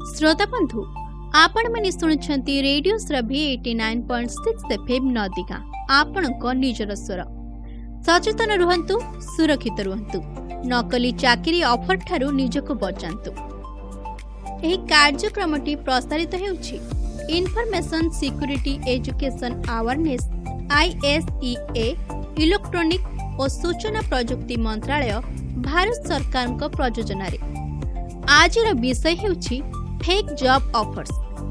श्रोता बंधु आपण मैंने शुणुंट रेडियो श्रभी 89.6 एफएम नदिगा आपण निजर स्वर। सचेतन रुहंतु, सुरक्षित रुहंतु, नकली चाकरी ऑफर ठारू निजको बचांतु। एही कार्यक्रमटी प्रसारित हेउछि information security education awareness ISEA electronic और सूचना प्रजुक्ति मंत्रालय भारत सरकार को प्रयोजन। आज विषय हेउछि फेक जॉब ऑफर्स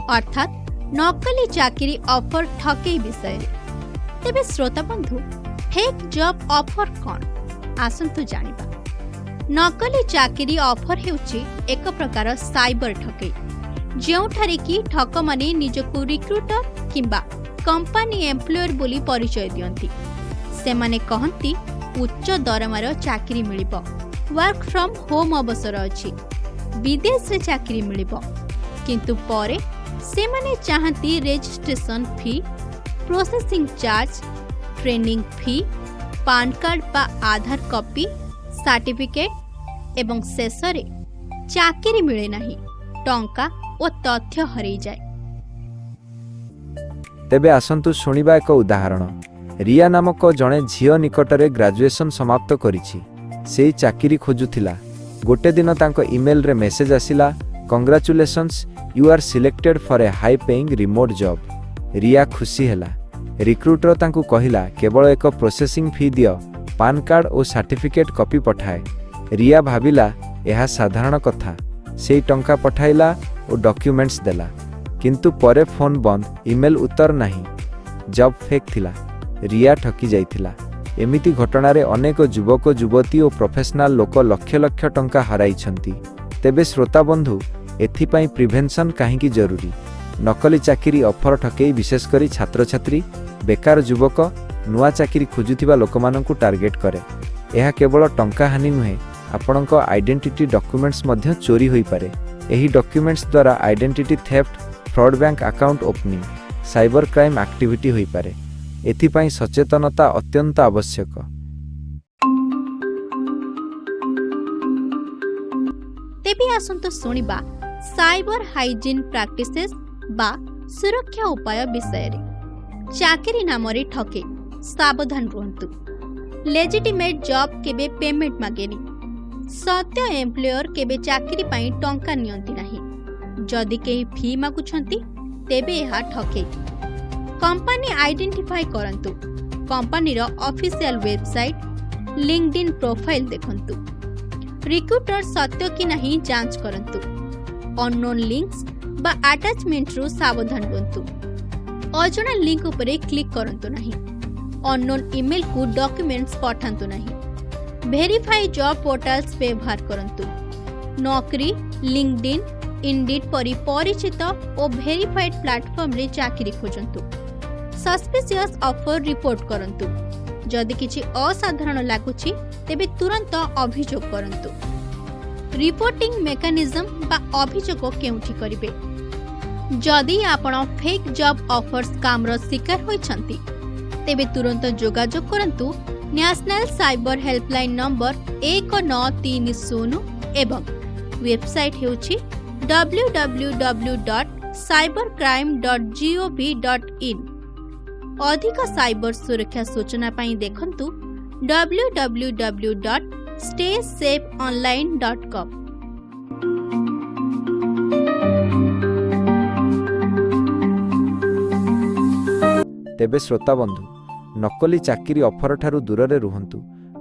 अर्थात नकली चाकरी ऑफर ठकई विषय। तेबे श्रोता बंधु फेक जॉब ऑफर कौन आसंतु जानिबा। नकली चाकरी ऑफर हेउछि एक प्रकार साइबर ठकई, जेउठारे कि ठक माने निजको रिक्रूटर किंबा कंपनी एम्प्लॉयर बोली परिचय दियंती। से माने कहंती उच्च दरमार चाकरी मिलिबो, वर्क फ्रॉम होम अवसर अछि, विदेश रे चाकरी मिलिबो, किंतु परे से माने चाहती registration fee, processing charge, training fee, PAN card बा आधार कॉपी, सर्टिफिकेट एवं शेषरे चाकरी मिले नहीं, टंका और तथ्य हरई जाए। तेबे आसंतु शुणिबा एक उदाहरण। रिया नामक जणे झियो निकटरे ग्रेजुएशन समाप्त करिछि। सेई चाकरी खोजुथिला। गोटे दिन तांको ईमेल रे मेसेज आसिला, congratulations, you are selected for a high paying remote job. Riya खुशी हैला। रिक्रूटर तांको कहिला केवल एक प्रोसेसिंग फी दियो, पान कार्ड और सर्टिफिकेट कॉपी पठाए। रिया भाबिला यह साधारण कथा। सेई टंका पठाइला और डॉक्यूमेंट्स देला, किंतु परे फोन बंद, ईमेल उत्तर नहीं। जॉब फेक थिला। रिया ठकी जाइथिला। एमिति घटनारे अनेक युवक युवती और प्रोफेशनल लोक लक्ष लक्ष टंका हराइछंती। तेबे श्रोता बंधु एथिपाई प्रिवेंशन काहेकि जरूरी। नकली चाकरी ऑफर ठकई विशेष करी छात्र छात्री, बेकार युवक, नुआ चाकरी खोजुथिबा लोकमानंकु टार्गेट करे। यह केवल टंका हानि नुहे, आपणक आइडेंटिटी डॉक्यूमेंट्स मध्य चोरी होई पारे। एही डॉक्यूमेंट्स द्वारा identity theft, fraud bank account opening, cyber crime activity होई पारे। एथिपाई सचेतनता अत्यंत आवश्यक। तेबे आसंतु सुनिबा साइबर हाइजीन प्रैक्टिसेस बा सुरक्षा उपाय विषय रे। चाकरी नाम रे ठके सावधान रुहंतु। लेजिटिमेट जॉब केबे पेमेंट मागेनी। सत्य एम्प्लॉयर केबे चाकरी पाई टंका नियंती नाही। जदि केही फी मागुछंती तेबे यह ठके। कंपनी आइडेंटिफाई करंतु। कंपनी रो ऑफिशियल वेबसाइट, लिंक्डइन प्रोफाइल देखंतु। रिक्रूटर सत्य कि नहीं जांच करंतु। अननोन लिंक्स बा अटैचमेंट रु सावधान हुंतु। अजणा लिंक उपरे क्लिक करंतु नहीं। अननोन ईमेल को डॉक्यूमेंट्स पठांतु नहीं। वेरीफाई जॉब पोर्टल्स व्यवहार करंतु। नौकरी, लिंक्डइन, इंडीड परी परिचित और वेरीफाइड प्लेटफॉर्म रे चाकरी खोजंतु। सस्पिशियस ऑफर रिपोर्ट करंतु। जदि किछि असाधारण लागुछि तेबे तुरंत अभियोग करंतु। रिपोर्टिंग मेकानिज्म बा अभियोग केउठी करिवे। जदि आपण फेक जॉब ऑफर्स कामर शिकार होइछंती तेबे तुरंत जोगाजोग करंतु नेशनल साइबर हेल्पलाइन नंबर 1930 एवं वेबसाइट हेउछि www.cybercrime.gov.in। अधिक साइबर सुरक्षा सूचना पाई देखंतु www.staysafe.online.com। तेबे श्रोता बंधु नकली चाकरी ऑफर ठारू दूर रुहंतु।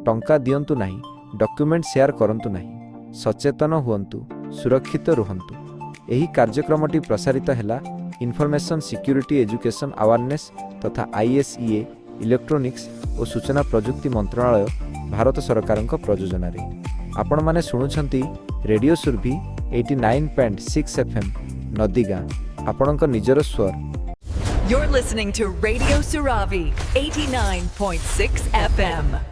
टंका दियंतु नहीं, डॉक्यूमेंट शेयर करंतु नहीं। सचेतन हुअंतु, सुरक्षित रुहंतु। एही कार्यक्रमटी प्रसारित हैला इन्फॉर्मेशन सिक्योरिटी एजुकेशन अवेयरनेस तथा ISEA इलेक्ट्रॉनिक्स और सूचना प्रजुक्ति मंत्रालय भारत सरकार प्रयोजन। आपण माने शुणुछंती रेडियो सुरभि 89.6 FM नदीगा आपणक निजर स्वर। You're listening to Radio Suravi 89.6 FM.